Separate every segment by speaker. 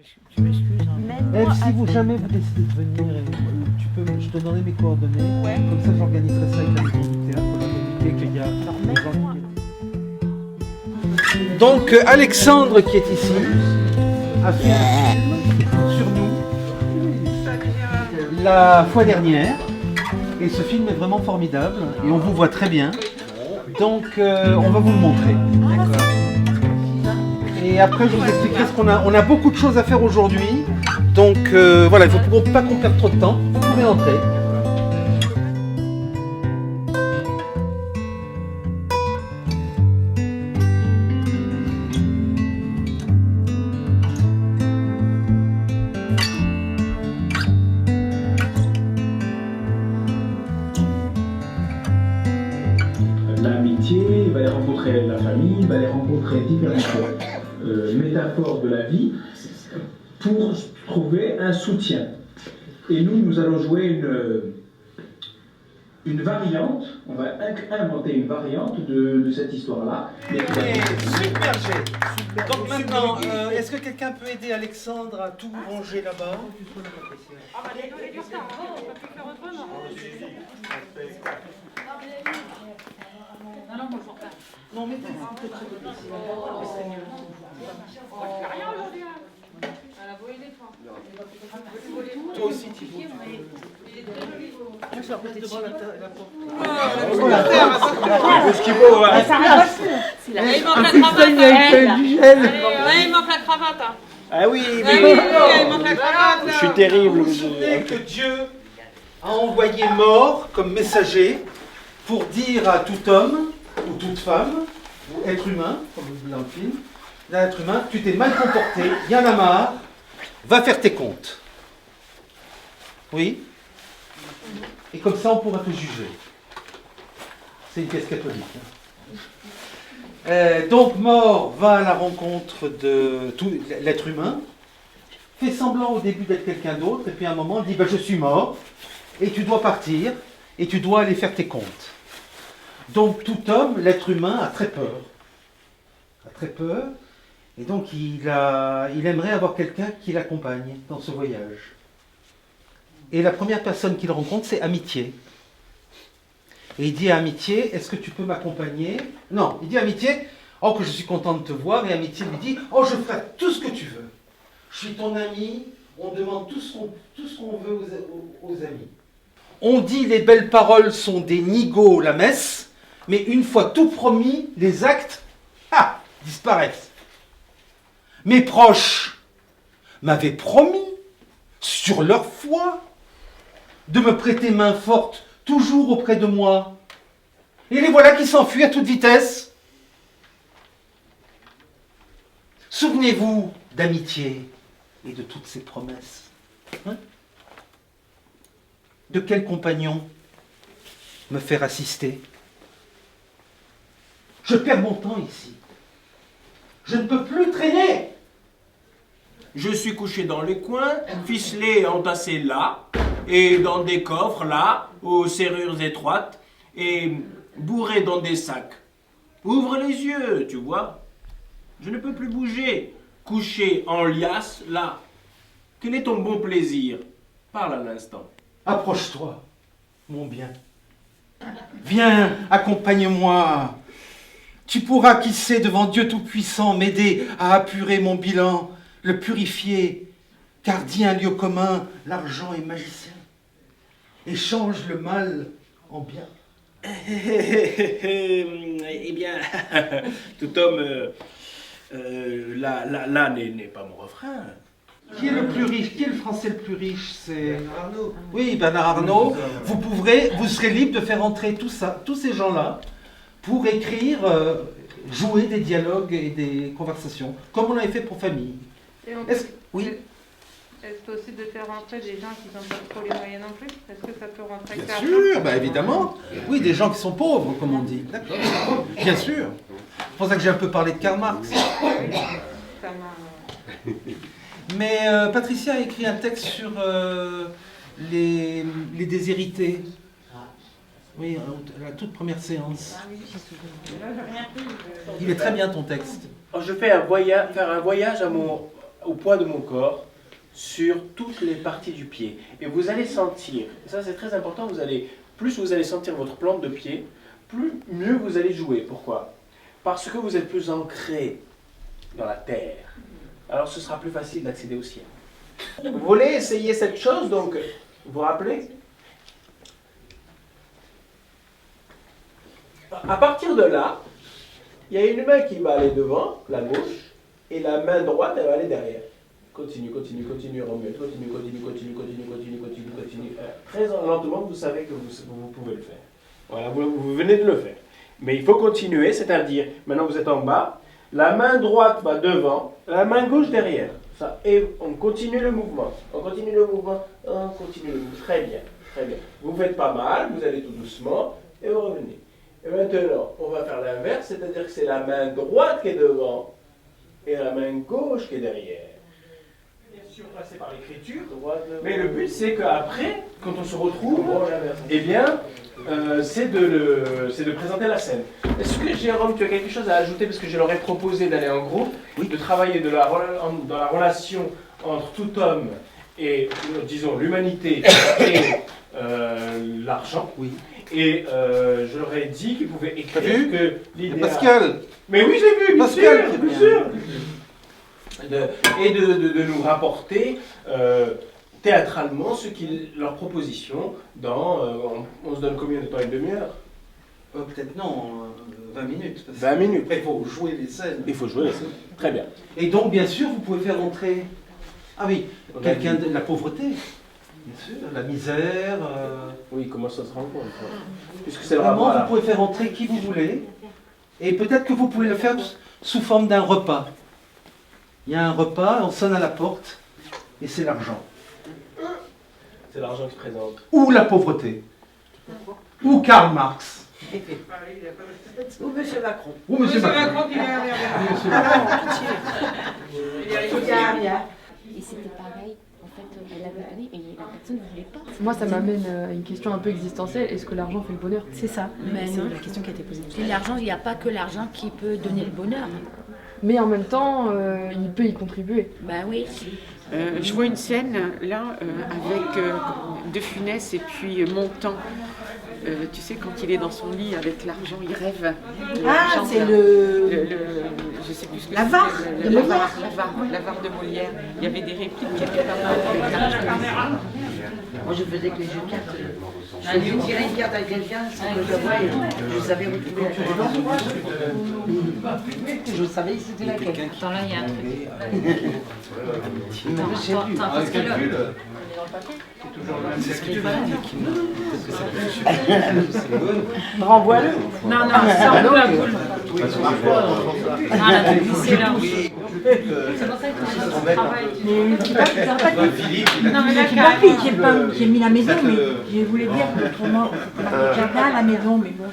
Speaker 1: Tu m'excuses.
Speaker 2: Ève, si vous jamais vous décidez de venir, je te donnerai mes coordonnées.
Speaker 3: Ouais.
Speaker 2: Comme ça, j'organiserai ça avec la maison du théâtre, avec les gars. Donc, Alexandre, qui est ici, a fait un film sur nous la fois dernière. Et ce film est vraiment formidable. Et on vous voit très bien. Donc, on va vous le montrer. Et après, je vous expliquerai ce qu'on a. On a beaucoup de choses à faire aujourd'hui. Donc, voilà, il ne faut pas qu'on perde trop de temps. Vous pouvez entrer.
Speaker 4: L'amitié, il va aller rencontrer la famille, il va aller rencontrer différentes métaphores de la vie pour trouver un soutien. Et nous allons jouer une variante, on va inventer une variante de cette histoire-là.
Speaker 2: Super jet. Donc maintenant, est-ce que quelqu'un peut aider Alexandre à tout ranger là-bas?
Speaker 3: Ah bah les du retard, on peut plus faire autrement. Non, moi je m'en perds.
Speaker 2: Non, mais
Speaker 3: Je fais rien aujourd'hui. Elle a volé des fois.
Speaker 2: toi aussi, Thibaut.
Speaker 3: Il est très joli.
Speaker 2: Je reste devant la porte.
Speaker 4: Ce qu'il faut,
Speaker 3: Il manque la cravate. Il manque la cravate.
Speaker 4: Ah oui,
Speaker 3: Il manque la cravate.
Speaker 4: je suis terrible.
Speaker 2: Vous vous souvenez que Dieu a envoyé mort comme messager pour dire à tout homme ou toute femme, ou être humain, comme vous dit dans le film, l'être humain, tu t'es mal comporté, y en a marre, va faire tes comptes. Oui? Et comme ça, on pourra te juger. C'est une pièce catholique. Donc, mort va à la rencontre de tout l'être humain, fait semblant au début d'être quelqu'un d'autre, et puis à un moment, dit je suis mort, et tu dois partir, et tu dois aller faire tes comptes. Donc, tout homme, l'être humain, a très peur. Et donc il aimerait avoir quelqu'un qui l'accompagne dans ce voyage. Et la première personne qu'il rencontre, c'est Amitié. Et il dit à Amitié, est-ce que tu peux m'accompagner? Non, il dit à Amitié, oh que je suis content de te voir. Et Amitié lui dit, oh je ferai tout ce que tu veux. Je suis ton ami, on demande tout ce qu'on veut aux amis. On dit les belles paroles sont des nigauds, la messe, mais une fois tout promis, les actes, disparaissent. Mes proches m'avaient promis, sur leur foi, de me prêter main forte, toujours auprès de moi. Et les voilà qui s'enfuient à toute vitesse. Souvenez-vous d'Amitié et de toutes ses promesses. De quel compagnon me faire assister? Je perds mon temps ici. Je ne peux plus traîner.
Speaker 5: Je suis couché dans les coins, ficelé, entassé là, et dans des coffres là, aux serrures étroites, et bourré dans des sacs. Ouvre les yeux, tu vois. Je ne peux plus bouger, couché en liasse là. Quel est ton bon plaisir? Parle à l'instant.
Speaker 2: Approche-toi, mon bien. Viens, accompagne-moi. Tu pourras, qui sait, devant Dieu Tout-Puissant, m'aider à apurer mon bilan, le purifier, car dit un lieu commun, l'argent est magicien, et change le mal en bien.
Speaker 5: Eh bien, tout homme, là n'est pas mon refrain.
Speaker 2: Qui est le plus riche? Qui est le Français le plus riche? C'est Bernard Arnault. Oui, Bernard Arnault. Vous serez libre de faire entrer tous ces gens-là pour écrire, jouer des dialogues et des conversations, comme on l'avait fait pour Famille. Oui.
Speaker 3: Est-ce possible de faire rentrer des gens qui n'ont pas trop les moyens non plus? Est-ce que ça peut rentrer?
Speaker 2: Bien sûr, évidemment. Oui, des gens qui sont pauvres, comme on dit. D'accord. Bien sûr. C'est pour ça que j'ai un peu parlé de Karl Marx. Mais Patricia a écrit un texte sur les déshérités. Oui, la toute première séance. Il est très bien ton texte.
Speaker 5: Je fais faire un voyage à mon au poids de mon corps sur toutes les parties du pied. Et vous allez sentir, ça c'est très important, plus vous allez sentir votre plante de pied, mieux vous allez jouer. Pourquoi? Parce que vous êtes plus ancré dans la terre. Alors ce sera plus facile d'accéder au ciel. Vous voulez essayer cette chose, donc vous vous rappelez? À partir de là, il y a une main qui va aller devant, la gauche, et la main droite, elle va aller derrière. Continue, Romuald, continue. Très lentement, vous savez que vous pouvez le faire. Voilà, vous venez de le faire. Mais il faut continuer, c'est-à-dire, maintenant vous êtes en bas, la main droite va devant, la main gauche derrière. Ça, et on continue le mouvement. Très bien, très bien. Vous faites pas mal, vous allez tout doucement, et vous revenez. Et maintenant, on va faire l'inverse, c'est-à-dire que c'est la main droite qui est devant, et la main gauche qui est derrière. Bien sûr, passer par l'écriture, mais le but c'est qu'après, quand on se retrouve, eh bien, c'est de présenter la scène. Est-ce que Jérôme, tu as quelque chose à ajouter, parce que je leur ai proposé d'aller en groupe, de travailler dans la relation entre tout homme et, disons, l'humanité et l'argent. Oui. Et je leur ai dit qu'ils pouvaient écrire que l'idée.
Speaker 2: Pascal.
Speaker 5: Mais oui, je l'ai vu, bien
Speaker 2: Pascal,
Speaker 5: sûr. Et de nous rapporter théâtralement leur proposition dans. On se donne combien de temps? Une demi-heure?
Speaker 2: Peut-être non, 20 minutes.
Speaker 5: 20 minutes.
Speaker 2: Il faut jouer les scènes.
Speaker 5: Il faut jouer les scènes. Très bien.
Speaker 2: Et donc, bien sûr, vous pouvez faire entrer. Ah oui, quelqu'un de la pauvreté. Bien sûr, la misère.
Speaker 5: Oui, comment ça se rencontre? Puisque c'est le
Speaker 2: Vraiment,
Speaker 5: rapport.
Speaker 2: vous pouvez faire entrer qui vous voulez. Et peut-être que vous pouvez le faire sous forme d'un repas. Il y a un repas, on sonne à la porte, et c'est l'argent.
Speaker 5: C'est l'argent qui se présente.
Speaker 2: Ou la pauvreté. Ou Karl Marx.
Speaker 1: Ou Monsieur Macron.
Speaker 2: Ou Monsieur Macron.
Speaker 3: qui vient
Speaker 6: Et c'était pareil. En fait, elle avait donné, mais la personne ne voulait pas.
Speaker 7: Moi, ça m'amène à une question un peu existentielle. Est-ce que l'argent fait le bonheur?
Speaker 8: C'est ça,
Speaker 6: Mais
Speaker 8: c'est
Speaker 6: non.
Speaker 8: la question qui a été posée.
Speaker 6: Et l'argent, il n'y a pas que l'argent qui peut donner le bonheur.
Speaker 7: Mais en même temps, il peut y contribuer.
Speaker 6: Ben oui.
Speaker 1: Je vois une scène là avec De Funès et puis Montand. Tu sais, quand il est dans son lit avec l'argent, il rêve.
Speaker 8: Ah, c'est
Speaker 1: je sais plus ce que
Speaker 8: La Var de Molière.
Speaker 1: La Var de Molière. Il y avait des répliques qui étaient pas mal avec l'argent.
Speaker 8: Moi, je faisais que les jeux de cartes. Je tirais une carte à quelqu'un, sans que je le voie, je savais retrouver la carte. Je savais si c'était laquelle.
Speaker 6: Attends, là, il y a un truc.
Speaker 8: Renvoie-le.
Speaker 3: Non, ça on peut la boule. Ah, la boule, c'est là. C'est pour ça que je travaille.
Speaker 8: Mais qui pas
Speaker 3: Non, mais là,
Speaker 8: j'ai mis la maison, mais je voulais dire que autrement, jardin à la maison, mais bon,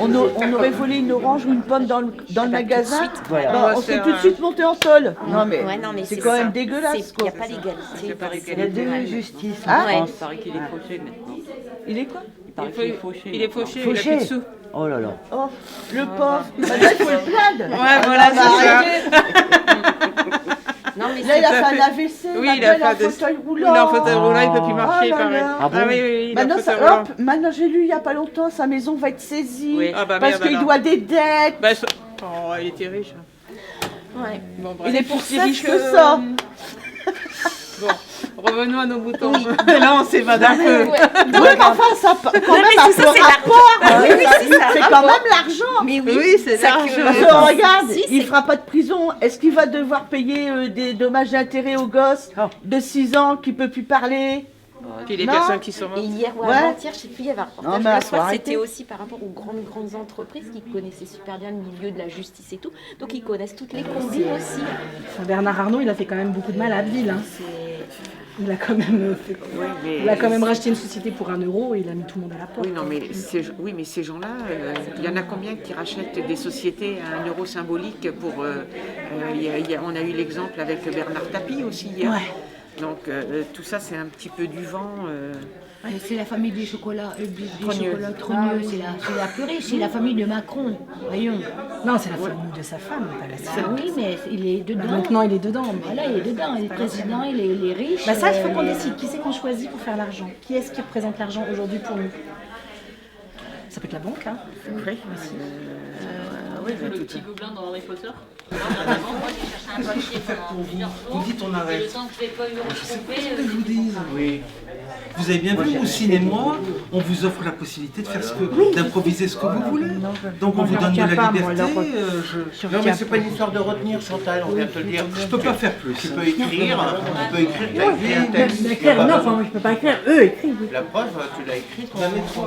Speaker 9: On aurait volé une orange ou une pomme dans le magasin.
Speaker 8: Voilà.
Speaker 9: Non, on serait tout de suite monté en tôle. Non mais,
Speaker 6: Ouais, non, mais
Speaker 9: c'est quand
Speaker 6: ça.
Speaker 9: même dégueulasse.
Speaker 6: Il n'y a
Speaker 9: Quoi.
Speaker 6: pas d'égalité.
Speaker 8: Il y a deux justices en
Speaker 9: Ah,
Speaker 8: France.
Speaker 1: Il paraît qu'il est fauché maintenant.
Speaker 9: Il est quoi?
Speaker 1: Il est fauché,
Speaker 8: Fauché.
Speaker 1: il a plus de sous.
Speaker 8: Oh là là.
Speaker 9: Oh, le pauvre. Maintenant, il faut le plaindre.
Speaker 1: Ouais, voilà, c'est ça.
Speaker 6: Non, mais
Speaker 9: Là, il a fait un AVC.
Speaker 1: Oui,
Speaker 9: maintenant,
Speaker 1: il a fait
Speaker 9: en
Speaker 1: un
Speaker 9: fauteuil roulant.
Speaker 1: Il est en fauteuil roulant, il peut plus marcher,
Speaker 9: Oh là
Speaker 1: pareil.
Speaker 9: là.
Speaker 8: Ah bon
Speaker 1: oui, il est en
Speaker 9: Maintenant,
Speaker 1: fauteuil roulant.
Speaker 9: maintenant j'ai lu il n'y a pas longtemps, sa maison va être saisie
Speaker 1: Oui. Ah bah
Speaker 9: parce
Speaker 1: merde,
Speaker 9: qu'il
Speaker 1: alors.
Speaker 9: doit des dettes.
Speaker 1: Bah, oh, il était riche.
Speaker 6: Ouais.
Speaker 1: Bon, bref.
Speaker 9: Il est pour si riche que ça.
Speaker 1: Bon, revenons à nos moutons. Là, on s'évade un peu.
Speaker 9: Oui, mais enfin, ça quand même un
Speaker 6: tout ça,
Speaker 9: peu
Speaker 6: c'est
Speaker 9: rapport.
Speaker 6: Oui, c'est ça.
Speaker 9: C'est quand même l'argent.
Speaker 6: Mais oui,
Speaker 1: Oui, c'est
Speaker 6: ça
Speaker 1: l'argent.
Speaker 6: que-
Speaker 9: Parce que, regarde,
Speaker 6: Si,
Speaker 9: il
Speaker 6: c'est-
Speaker 9: fera pas de prison. Est-ce qu'il va devoir payer des dommages d'intérêt au gosse de 6 ans qui peut plus parler?
Speaker 1: Puis les
Speaker 9: Non.
Speaker 1: personnes qui sont
Speaker 6: Et
Speaker 1: mortes.
Speaker 6: hier ou
Speaker 9: Ouais.
Speaker 6: avant-hier, je sais plus, il y avait un
Speaker 9: Non,
Speaker 6: reportage
Speaker 9: mais
Speaker 6: le
Speaker 9: faut
Speaker 6: soir,
Speaker 9: arrêter.
Speaker 6: c'était aussi par rapport aux grandes entreprises qui connaissaient super bien le milieu de la justice et tout. Donc ils connaissent toutes les combines aussi.
Speaker 8: Enfin, Bernard Arnault, il a fait quand même beaucoup de mal à Abbeville. Hein. Il a quand même il a quand même racheté une société pour 1 euro et il a mis tout le monde à la porte.
Speaker 1: Oui, non, mais ces gens-là, il y en a combien qui rachètent des sociétés à 1 euro symbolique pour. On a eu l'exemple avec Bernard Tapie aussi hier.
Speaker 8: Ouais.
Speaker 1: Donc tout ça, c'est un petit peu du vent.
Speaker 3: C'est la famille des chocolats, chocolats trogneux, c'est la plus riche, c'est la famille de Macron, voyons.
Speaker 8: Non, c'est la famille de sa femme, pas la sienne.
Speaker 3: Oui, mais il est dedans.
Speaker 8: Maintenant, il est dedans. Mais...
Speaker 3: Voilà, il est dedans, il est président, il est riche.
Speaker 8: Bah ça, il faut qu'on décide. Qui c'est qu'on choisit pour faire l'argent? Qui est-ce qui représente l'argent aujourd'hui pour nous? Ça peut être la banque, hein.
Speaker 1: Oui.
Speaker 6: Oui, le petit gobelin dans Harry Potter.
Speaker 2: Qu'est-ce que je peux faire pour vous? Vous dites on arrête. Je sais pas ce que je vous dis. Oui. Vous avez bien vu, au cinéma, on vous offre la possibilité de faire d'improviser ce que vous voulez. Donc on vous donne de la liberté.
Speaker 10: Non mais c'est pas une histoire de retenir, Chantal, on vient de te le dire.
Speaker 2: Je peux pas faire plus.
Speaker 10: Tu peux écrire, t'as écrit un texte.
Speaker 8: Non, enfin, moi je peux pas écrire. Eux écrivent.
Speaker 10: La preuve, tu l'as écrit, ton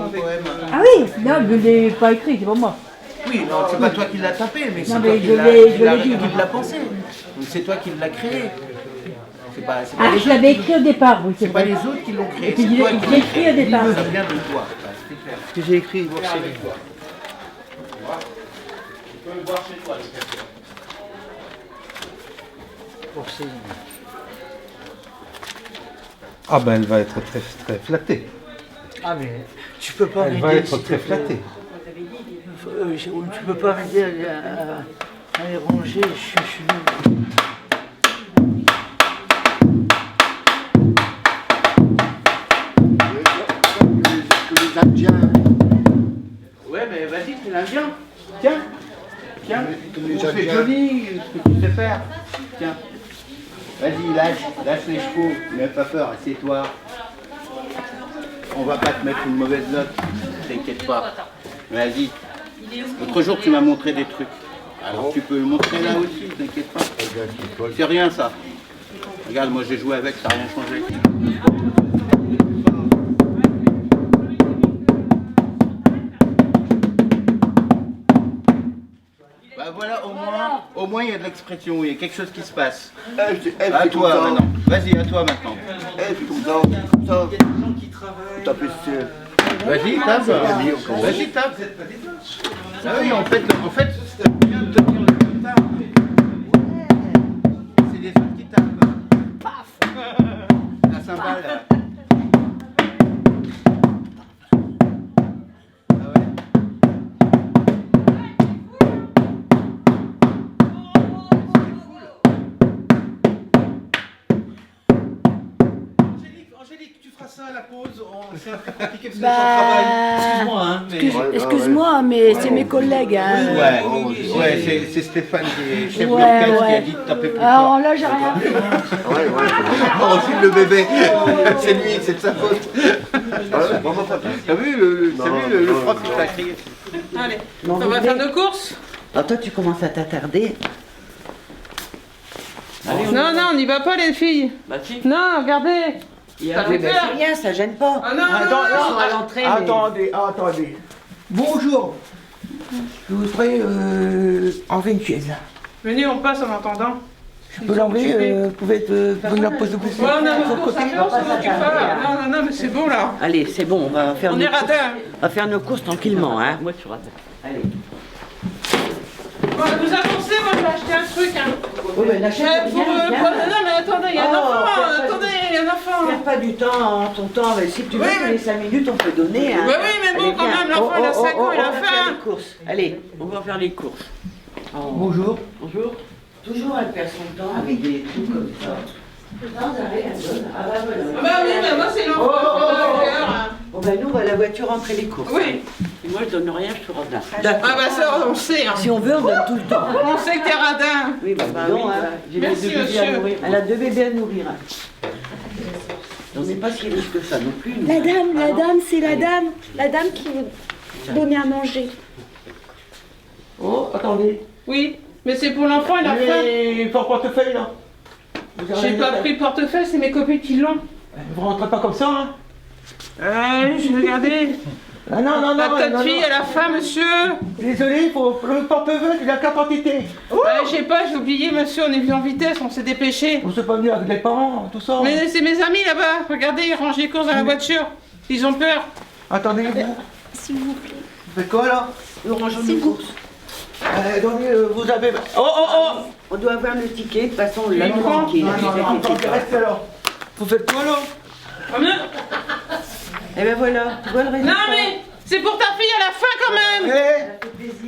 Speaker 10: poème.
Speaker 8: Ah oui, non, je l'ai pas écrit, c'est pas moi.
Speaker 10: Oui, non, c'est pas toi qui l'as tapé, mais c'est
Speaker 8: Non,
Speaker 10: toi
Speaker 8: mais
Speaker 10: qui
Speaker 8: je l'ai dit.
Speaker 10: l'as pensé. Donc c'est toi qui l'as créé. C'est pas
Speaker 8: Ah, je l'avais écrit au départ, oui, c'est
Speaker 10: pas
Speaker 8: vrai.
Speaker 10: les autres qui l'ont créé,
Speaker 8: Et puis,
Speaker 10: c'est toi
Speaker 8: je
Speaker 10: qui
Speaker 8: l'ai écrit au départ.
Speaker 10: Ça vient de toi, c'est clair.
Speaker 2: Ce que j'ai écrit.
Speaker 10: Tu peux le voir chez toi.
Speaker 2: Ah ben elle va être très, très flattée.
Speaker 9: Ah mais tu peux pas
Speaker 2: Elle va être très flattée.
Speaker 9: Tu peux pas m'aider à les ranger, je suis nul.
Speaker 10: Que les Indiens. Ouais, mais vas-y, c'est l'Indien. Tiens. Tiens. C'est joli ce que tu sais faire. Tiens. Vas-y, lâche les chevaux. N'aie pas peur, assieds-toi. On va pas te mettre une mauvaise note. T'inquiète pas. Vas-y. L'autre jour, tu m'as montré des trucs. Alors tu peux le montrer là aussi, t'inquiète pas. C'est rien ça. Regarde, moi j'ai joué avec, ça n'a rien changé. Bah voilà, au moins il y a de l'expression, il y a quelque chose qui se passe. À toi maintenant. Vas-y, à toi maintenant. Vas-y, tape. Vas-y, tape. Ah oui, en fait, c'est bien de tenir le guitare. C'est les autres qui tapent. Paf. La cymbale.
Speaker 2: Angélique, tu feras ça à la pause. C'est un peu compliqué parce que je travaille. Excuse-moi, hein. Mais...
Speaker 3: Excuse-moi, mais c'est mes collègues. Hein.
Speaker 10: Ouais, c'est Stéphane qui est chef d'orchestre qui a dit de taper plus fort.
Speaker 3: Alors là, j'ai rien fait.
Speaker 10: On file le bébé. C'est lui, c'est de sa faute. T'as vu le prof qui t'a crié.
Speaker 1: Allez, on va faire nos courses.
Speaker 9: Alors toi tu commences à t'attarder.
Speaker 1: Non, on n'y va pas les filles.
Speaker 9: Bah si.
Speaker 1: Non, regardez. Ça fait peur.
Speaker 9: Rien, ça gêne pas.
Speaker 1: Ah non,
Speaker 9: Attendez. Bonjour. Je voudrais enlever une chaise.
Speaker 1: Venez, on passe en attendant.
Speaker 9: Je peux l'enlever, vous pouvez venir la poser plus.
Speaker 1: Ouais, on a nos courses à faire, on s'en occupe pas. Non, mais c'est bon là.
Speaker 9: Allez, c'est bon, on va faire
Speaker 1: On est radins.
Speaker 9: On va faire nos courses tranquillement, hein. Moi, je suis radin. Allez.
Speaker 1: Bon, vous avancez, moi je vais acheter un truc. Hein.
Speaker 9: Oh, ben, la chaise,
Speaker 1: Non, mais attendez, il y a un enfant. Attendez, il y a un enfant.
Speaker 9: Perds pas du temps, ton temps. Si tu veux, les 5 minutes, on peut donner. Hein.
Speaker 1: Oui, mais bon, quand même, l'enfant, il a 5 ans, il a faim.
Speaker 9: Allez, on va faire les courses. Bonjour. Bonjour. Toujours, elle perd son temps avec des trucs comme ça. Sans arrêt, elle donne. Ah bah voilà.
Speaker 1: Ah bah oui, mais moi c'est l'enfant.
Speaker 9: Bon ben nous, on va la voiture rentrer les courses.
Speaker 1: Oui.
Speaker 9: Et moi, je donne rien, je suis radin.
Speaker 1: Ah bah ça, on sait. Hein.
Speaker 9: Si on veut, on donne tout le temps.
Speaker 1: On sait que t'es radin.
Speaker 9: Oui, bah oui, j'ai deux bébés à nourrir. Elle a 2 bébés à nourrir. On n'est pas si riche que ça non plus.
Speaker 6: La dame, c'est la dame qui veut donner à manger.
Speaker 9: Oh, attendez.
Speaker 1: Oui, mais c'est pour l'enfant, il a faim.
Speaker 9: Et ton portefeuille, là?
Speaker 1: J'ai pas pris le portefeuille, c'est mes copines qui l'ont.
Speaker 9: Vous rentrez pas comme ça, hein?
Speaker 1: Je regardez.
Speaker 9: Ah non,
Speaker 1: La petite fille, elle a faim, monsieur.
Speaker 9: Désolé, pour le portefeuille, il a carte d'identité.
Speaker 1: J'ai oublié, monsieur, on est venu en vitesse, on s'est dépêché.
Speaker 9: Vous êtes pas venu avec les parents, tout ça?
Speaker 1: Mais c'est mes amis là-bas, regardez, ils rangent les courses dans la voiture. Ils ont peur.
Speaker 9: Attendez, vous.
Speaker 6: S'il vous plaît.
Speaker 9: Vous faites quoi, là? Nous rangeons nos courses. Vous avez... Oh! On doit avoir le ticket, de toute façon, on l'a tranquille. Reste alors. Vous faites quoi, là? Eh ben voilà, tu vois le résultat.
Speaker 3: Non mais c'est pour ta fille à la fin quand même.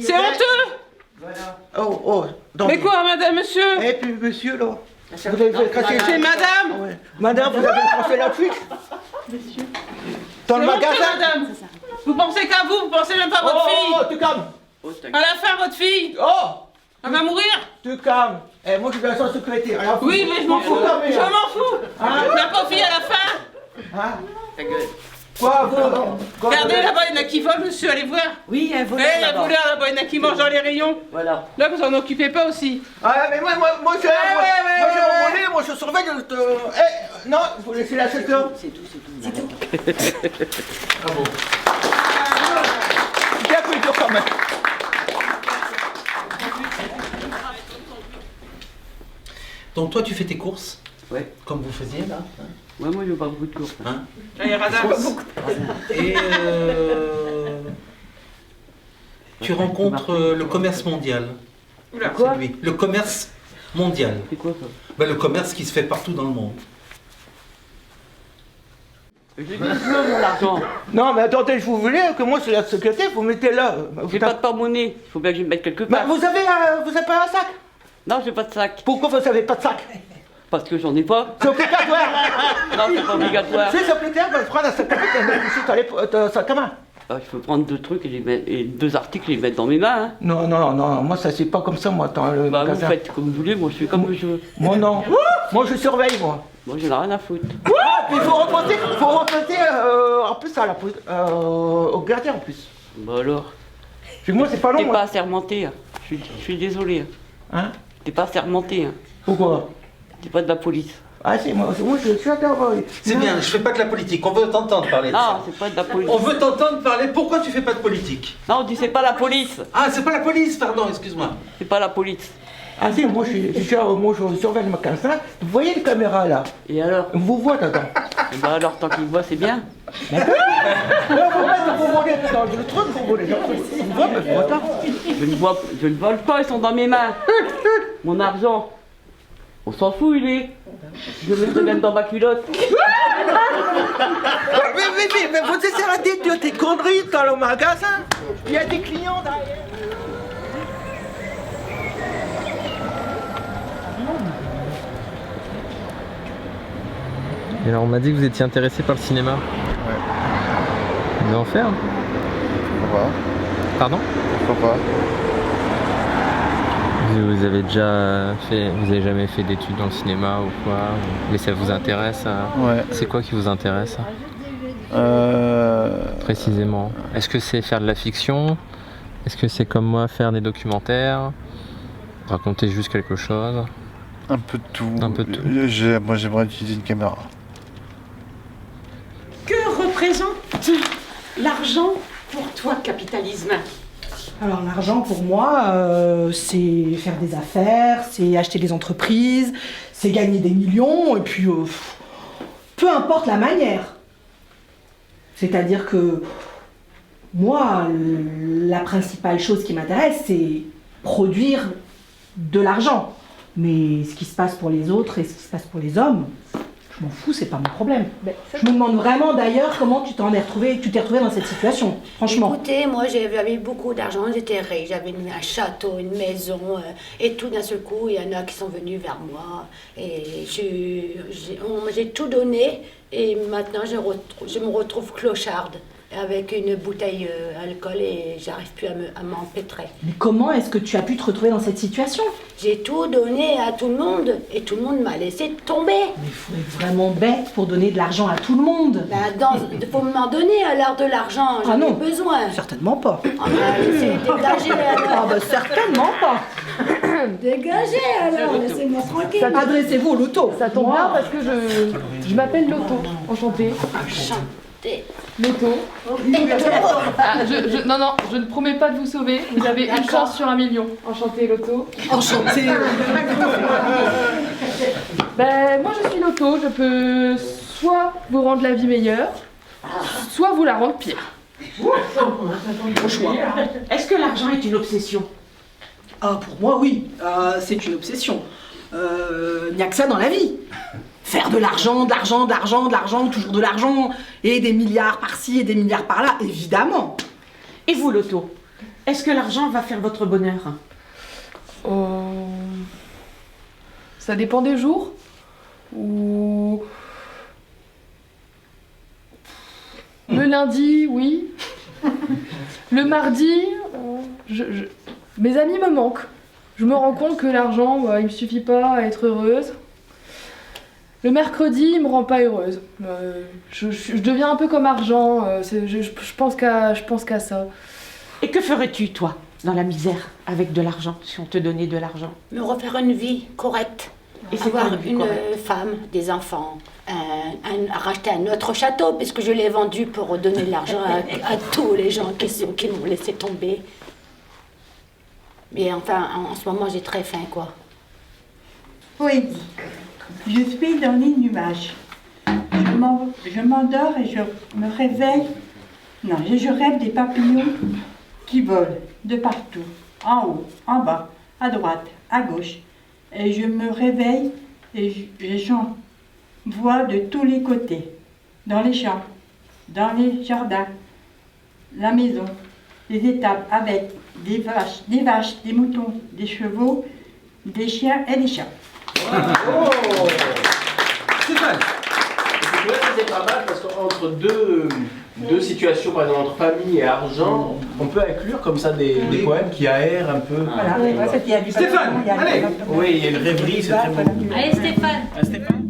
Speaker 3: C'est honteux.
Speaker 9: Voilà.
Speaker 10: Oh, donc,
Speaker 3: Mais quoi, madame, monsieur?
Speaker 10: et puis monsieur, là, vous avez fait casser...
Speaker 3: C'est madame.
Speaker 10: Ouais. Madame, vous avez cassé la fuite dans le
Speaker 3: C'est honteux,
Speaker 10: magasin.
Speaker 3: madame. Vous pensez qu'à vous pensez même pas à votre fille.
Speaker 10: Oh, tu calmes.
Speaker 3: À la fin, votre fille,
Speaker 10: Oh,
Speaker 3: elle va mourir.
Speaker 10: tu calmes. Eh, moi, je suis l'agent secrétaire. Alors,
Speaker 3: Oui, mais je m'en fous. Je m'en fous. Il n'y a pas fille à la fin.
Speaker 10: Hein? Quoi, vous?
Speaker 3: Regardez, là-bas, il y en a qui volent, monsieur, allez voir.
Speaker 9: Oui, un
Speaker 3: Eh,
Speaker 9: voleur
Speaker 3: il y a
Speaker 9: là-bas.
Speaker 3: voleur là-bas, il y en a qui mangent dans les rayons.
Speaker 9: Voilà.
Speaker 3: Là, vous en occupez pas aussi.
Speaker 10: Ah, mais moi, j'ai un volet, moi, je surveille le... Eh, non, il faut laisser la secteur.
Speaker 9: C'est tout.
Speaker 10: Bravo. Bien plus dur quand même.
Speaker 2: Donc toi, tu fais tes courses,
Speaker 9: Ouais.
Speaker 2: comme vous faisiez là.
Speaker 9: Ouais, moi, je veux pas beaucoup de courses.
Speaker 2: Hein.
Speaker 3: Allez, radin.
Speaker 2: Et tu rencontres le commerce mondial.
Speaker 3: Oula.
Speaker 9: Quoi?
Speaker 2: C'est lui. Le commerce mondial.
Speaker 9: C'est quoi ça?
Speaker 2: Ben, le commerce qui se fait partout dans le monde.
Speaker 9: J'ai dit mon argent.
Speaker 10: Non, mais attendez, je vous voulais que moi, c'est la secrétaire, vous mettez là.
Speaker 9: J'ai pas de porte-monnaie. Il faut bien que je me mette quelque
Speaker 10: Bah,
Speaker 9: part.
Speaker 10: vous avez pas un sac?
Speaker 9: Non, j'ai pas de sac.
Speaker 10: Pourquoi vous avez pas de sac?
Speaker 9: Parce que j'en ai pas.
Speaker 10: C'est obligatoire.
Speaker 9: Non, c'est pas obligatoire.
Speaker 10: C'est obligatoire, vous prendre un sac à main et mettre ici dans le sac à main.
Speaker 9: Ah, je peux prendre deux trucs et, deux articles et les mettre dans mes mains. Hein.
Speaker 10: Non, moi ça c'est pas comme ça, moi, dans le
Speaker 9: Bah, vous
Speaker 10: magasin.
Speaker 9: faites comme vous voulez, moi je fais comme je veux.
Speaker 10: Moi non. Moi je surveille, moi.
Speaker 9: Moi j'en ai rien à foutre.
Speaker 10: Ah, puis il faut reporter en plus à au gardien en plus.
Speaker 9: Bah alors.
Speaker 10: Puis moi c'est pas long.
Speaker 9: T'es
Speaker 10: moi.
Speaker 9: pas assermenté. Hein. Je suis désolé.
Speaker 10: Hein?
Speaker 9: T'es pas assermenté. Hein.
Speaker 10: Pourquoi?
Speaker 9: T'es pas de la police.
Speaker 10: Ah si, moi je suis intervention.
Speaker 2: C'est bien, je fais pas de la politique, on veut t'entendre parler de
Speaker 9: Non,
Speaker 2: ça.
Speaker 9: c'est pas de la police.
Speaker 2: On veut t'entendre parler, pourquoi tu fais pas de politique?
Speaker 9: Non, on dit c'est pas la police.
Speaker 2: Ah, c'est pas la police, pardon, excuse-moi.
Speaker 9: C'est pas la police.
Speaker 10: Ah si, moi je surveille le magasin. Vous voyez les caméras là?
Speaker 9: Et alors?
Speaker 10: On vous voit dedans.
Speaker 9: Et bah alors, tant qu'ils me voient, c'est bien.
Speaker 10: Là, vous volez dans le truc, vous volez dans le truc. Vous voyez, mais vous attends.
Speaker 9: Je ne vole pas, ils sont dans mes mains. Mon argent. On s'en fout, il est. Je le mettrai même dans ma culotte.
Speaker 10: Mais vous essayez d'arrêter de dire tes conneries dans le magasin. Il y a des clients derrière.
Speaker 11: Et alors on m'a dit que vous étiez intéressé par le cinéma.
Speaker 12: Ouais.
Speaker 11: Vous allez en faire?
Speaker 12: Pourquoi pas?
Speaker 11: Pardon?
Speaker 12: Pourquoi pas?
Speaker 11: Vous avez déjà fait, vous avez jamais fait d'études dans le cinéma ou quoi? Mais ça vous intéresse?
Speaker 12: Ouais.
Speaker 11: C'est quoi qui vous intéresse? Précisément. Est-ce que c'est faire de la fiction? Est-ce que c'est comme moi faire des documentaires? Raconter juste quelque chose?
Speaker 12: Un peu de tout.
Speaker 11: Un peu de tout.
Speaker 12: Moi j'aimerais utiliser une caméra.
Speaker 1: Que représente l'argent pour toi, capitalisme?
Speaker 8: Alors l'argent pour moi, c'est faire des affaires, c'est acheter des entreprises, c'est gagner des millions, et puis peu importe la manière. C'est-à-dire que moi, la principale chose qui m'intéresse, c'est produire de l'argent. Mais ce qui se passe pour les autres et ce qui se passe pour les hommes, je m'en fous, c'est pas mon problème. Je me demande vraiment d'ailleurs comment tu t'es retrouvé dans cette situation, franchement.
Speaker 13: Écoutez, moi j'avais beaucoup d'argent, j'étais riche, j'avais un château, une maison, et tout d'un seul coup, il y en a qui sont venus vers moi, et j'ai tout donné, et maintenant je me retrouve clocharde, avec une bouteille d'alcool, et j'arrive plus à m'empêtrer.
Speaker 8: Mais comment est-ce que tu as pu te retrouver dans cette situation?
Speaker 13: J'ai tout donné à tout le monde, et tout le monde m'a laissé tomber.
Speaker 8: Mais il faut être vraiment bête pour donner de l'argent à tout le monde.
Speaker 13: Il faut m'en donner alors de l'argent, j'en ai besoin.
Speaker 8: Certainement pas.
Speaker 13: Ah bah, laissez dégager alors.
Speaker 8: Ah bah certainement pas.
Speaker 13: Dégagez alors, laissez-moi tranquille.
Speaker 8: Adressez-vous au loto.
Speaker 7: Ça tombe bien parce que je m'appelle Loto. Enchantée.
Speaker 13: Enchantée.
Speaker 7: Loto. Ah, non, je ne promets pas de vous sauver. Vous avez une chance sur 1 million. Enchantée, Loto.
Speaker 8: Enchantée.
Speaker 7: Ben, moi je suis Loto. Je peux soit vous rendre la vie meilleure, soit vous la rendre pire.
Speaker 1: Au choix. Est-ce que l'argent est une obsession?
Speaker 8: Ah, pour moi, oui. C'est une obsession. Il n'y a que ça dans la vie. faire de l'argent, toujours de l'argent, et des milliards par-ci et des milliards par-là, évidemment.
Speaker 1: Et vous, Loto, est-ce que l'argent va faire votre bonheur?
Speaker 7: Ça dépend des jours. Ou... Le lundi, oui. Le mardi, mes amis me manquent. Je me rends compte que l'argent, il me suffit pas à être heureuse. Le mercredi, il me rend pas heureuse. Je deviens un peu comme argent. Je pense qu'à ça.
Speaker 1: Et que ferais-tu, toi, dans la misère, avec de l'argent, si on te donnait de l'argent?
Speaker 13: Me refaire une vie correcte.
Speaker 1: Et c'est
Speaker 13: avoir
Speaker 1: quoi une vie
Speaker 13: une
Speaker 1: correcte?
Speaker 13: femme, des enfants, racheter un autre château, puisque je l'ai vendu pour donner de l'argent à tous les gens qui m'ont laissé tomber. Mais enfin, en ce moment, j'ai très faim, quoi.
Speaker 14: Poétique. Je suis dans les nuages. Je m'endors et je me réveille. Non, je rêve des papillons qui volent de partout, en haut, en bas, à droite, à gauche. Et je me réveille et j'en vois de tous les côtés, dans les champs, dans les jardins, la maison, les étables avec des vaches, des moutons, des chevaux, des chiens et des chats.
Speaker 5: Oh Stéphane, c'est pas mal parce qu'entre deux situations, par exemple entre famille et argent, on peut inclure comme ça des poèmes qui aèrent un peu.
Speaker 14: Voilà,
Speaker 5: Stéphane, allez. Oui, il y a une rêverie, c'est très beau.
Speaker 3: Allez Stéphane.
Speaker 5: Ah, Stéphane.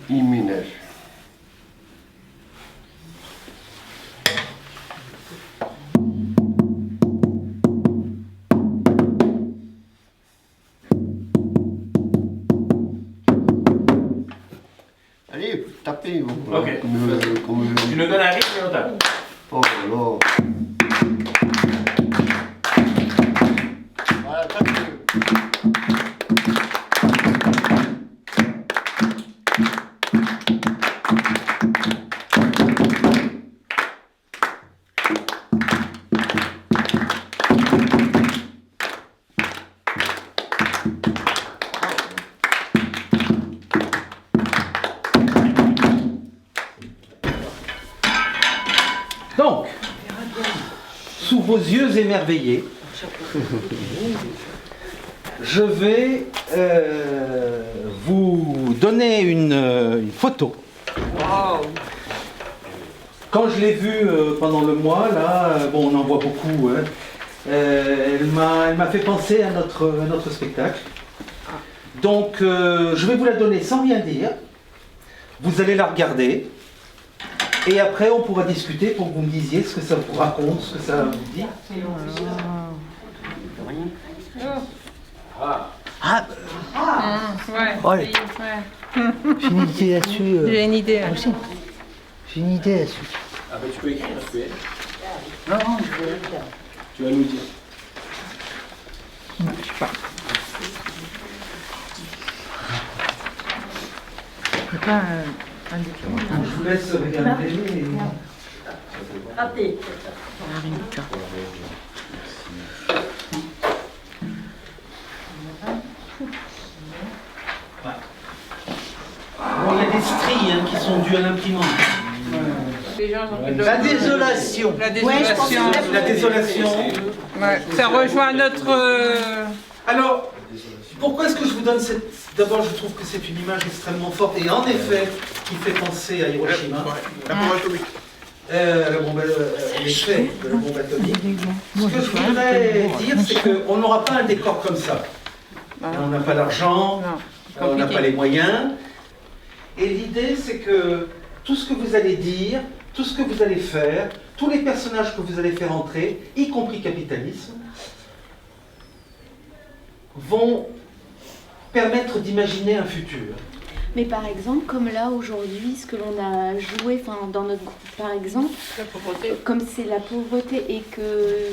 Speaker 10: Imminent. Allez, tapez. Vous.
Speaker 5: Ok. Tu nous donnes un rythme et on tape.
Speaker 10: Oh là. Voilà, tapez.
Speaker 2: Donc, sous vos yeux émerveillés, je vais vous donner une photo. Quand je l'ai vue pendant le mois, là, bon, on en voit beaucoup, hein, elle m'a fait penser à notre spectacle. Donc, je vais vous la donner sans rien dire. Vous allez la regarder. Et après, on pourra discuter pour que vous me disiez ce que ça vous raconte, ce que ça vous dit.
Speaker 3: Ouais.
Speaker 15: J'ai une idée là-dessus.
Speaker 3: J'ai une idée
Speaker 15: aussi. J'ai une idée là-dessus.
Speaker 5: Ah bah tu peux écrire, tu peux.
Speaker 15: Non, je vais le faire.
Speaker 5: Tu vas nous dire.
Speaker 15: Non, je sais pas. C'est pas un document.
Speaker 2: Je vous laisse regarder.
Speaker 14: Raté.
Speaker 2: Bon, il y a des stries hein, qui sont dues à l'imprimante.
Speaker 15: La désolation.
Speaker 3: La désolation.
Speaker 2: La désolation.
Speaker 3: Ouais, ça rejoint notre...
Speaker 2: Alors, pourquoi est-ce que je vous donne cette... D'abord, je trouve que c'est une image extrêmement forte et en effet, qui fait penser à Hiroshima.
Speaker 10: La bombe atomique.
Speaker 2: La bombe, l'effet de la bombe atomique. Ce que je voudrais dire, c'est qu'on n'aura pas un décor comme ça. On n'a pas d'argent, on n'a pas les moyens. Et l'idée, c'est que tout ce que vous allez dire, tout ce que vous allez faire, tous les personnages que vous allez faire entrer, y compris capitalisme, vont permettre d'imaginer un futur.
Speaker 6: Mais par exemple, comme là aujourd'hui, ce que l'on a joué dans notre groupe, par exemple, comme c'est la pauvreté et que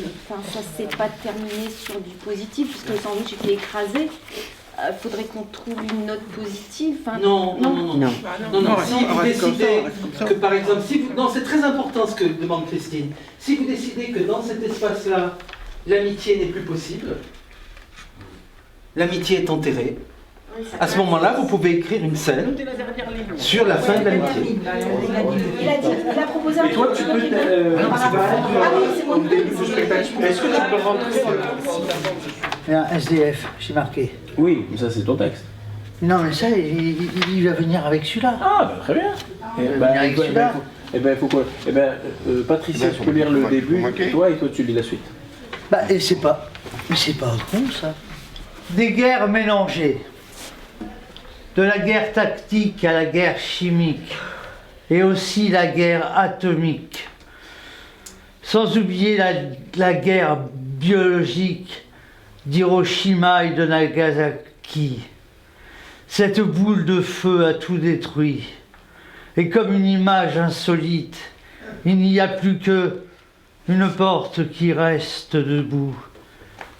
Speaker 6: ça s'est pas terminé sur du positif, puisque le sandwich était écrasé, faudrait qu'on trouve une note positive.
Speaker 2: Non. Si vous décidez que par exemple, non, c'est très important ce que demande Christine. Si vous décidez que dans cet espace-là, l'amitié n'est plus possible, l'amitié est enterrée. À ce moment-là, vous pouvez écrire une scène sur la fin de l'amitié.
Speaker 6: Il a proposé un
Speaker 4: Et toi, tu peux. Est-ce que tu peux rentrer
Speaker 15: Un SDF, c'est marqué.
Speaker 10: Oui, mais ça c'est ton texte.
Speaker 15: Non, mais ça, il va venir avec celui-là.
Speaker 10: Ah, bah, très bien. Il faut quoi? Patricia, tu peux lire le début, et toi tu lis la suite.
Speaker 15: Bah, et c'est pas con, ça. Des guerres mélangées. De la guerre tactique à la guerre chimique. Et aussi la guerre atomique. Sans oublier la guerre biologique d'Hiroshima et de Nagasaki. Cette boule de feu a tout détruit. Et comme une image insolite, il n'y a plus que une porte qui reste debout.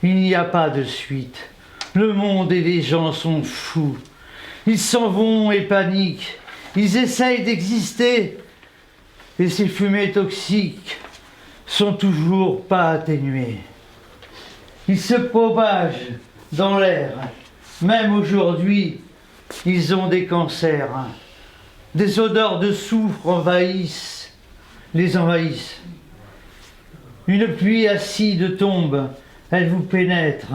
Speaker 15: Il n'y a pas de suite. Le monde et les gens sont fous. Ils s'en vont et paniquent. Ils essayent d'exister. Et ces fumées toxiques sont toujours pas atténuées. Ils se propagent dans l'air. Même aujourd'hui, ils ont des cancers. Des odeurs de soufre les envahissent. Une pluie acide tombe, elle vous pénètre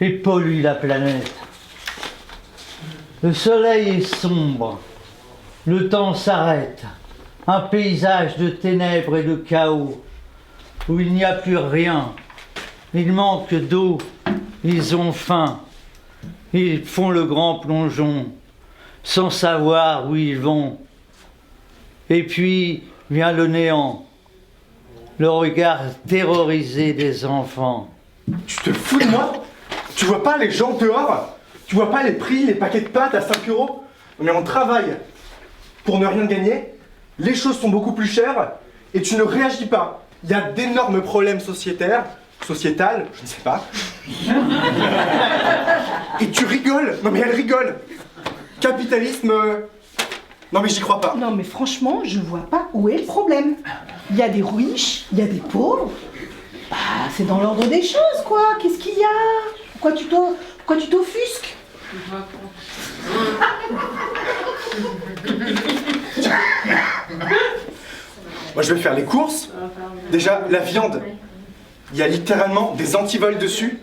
Speaker 15: et pollue la planète. Le soleil est sombre, le temps s'arrête, un paysage de ténèbres et de chaos, où il n'y a plus rien. Il manque d'eau, ils ont faim, ils font le grand plongeon, sans savoir où ils vont. Et puis vient le néant, le regard terrorisé des enfants.
Speaker 16: Tu te fous de moi? Tu vois pas les gens dehors? Tu vois pas les prix, les paquets de pâtes à 5 €? Mais on travaille pour ne rien gagner, les choses sont beaucoup plus chères, et tu ne réagis pas. Il y a d'énormes problèmes sociétals, je ne sais pas. Et tu rigoles? Non mais elle rigole. Capitalisme... Non mais j'y crois pas.
Speaker 8: Non mais franchement, je vois pas où est le problème. Il y a des riches, il y a des pauvres. Bah, c'est dans l'ordre des choses, quoi. Qu'est-ce qu'il y a? Pourquoi tu t'offusques?
Speaker 16: Moi je vais faire les courses. Déjà, la viande, il y a littéralement des antivols dessus.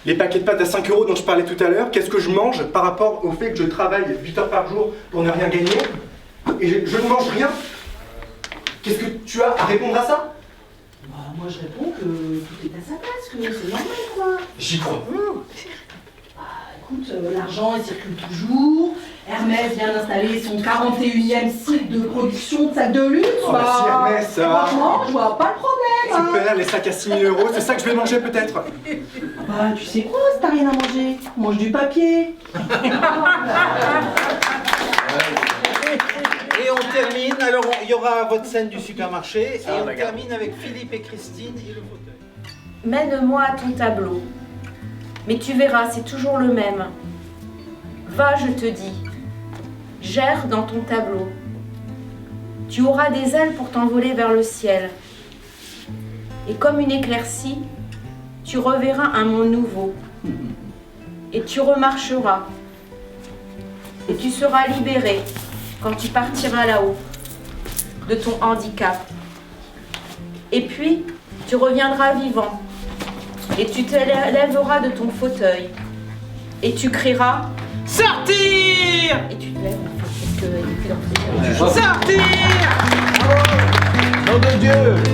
Speaker 16: Les paquets de pâtes à 5 € dont je parlais tout à l'heure, qu'est-ce que je mange par rapport au fait que je travaille 8 heures par jour pour ne rien gagner et je ne mange rien? Qu'est-ce que tu as à répondre à ça?
Speaker 8: Bah, moi je réponds que tout est à sa place, que c'est normal, quoi.
Speaker 16: J'y crois.
Speaker 8: Bah, écoute, l'argent il circule toujours. Hermès vient d'installer son 41e site de production de sacs de luxe.
Speaker 16: Oh bah si Hermès,
Speaker 8: franchement, je vois pas le problème.
Speaker 16: Super, les sacs à 6 000 €, c'est ça que je vais manger peut-être.
Speaker 8: Bah tu sais quoi, si t'as rien à manger, mange du papier.
Speaker 2: Et on termine, alors il y aura votre scène du supermarché, et on termine avec Philippe et Christine et le fauteuil.
Speaker 6: Mène-moi à ton tableau. Mais tu verras, c'est toujours le même. Va, je te dis. Gère dans ton tableau. Tu auras des ailes pour t'envoler vers le ciel. Et comme une éclaircie, tu reverras un monde nouveau. Et tu remarcheras. Et tu seras libéré quand tu partiras là-haut de ton handicap. Et puis, tu reviendras vivant. Et tu te lèveras de ton fauteuil. Et tu crieras « Sortir !» Et tu te lèves en fait, parce que il est plus dans le fauteuil.
Speaker 5: Sortir! Nom de Dieu!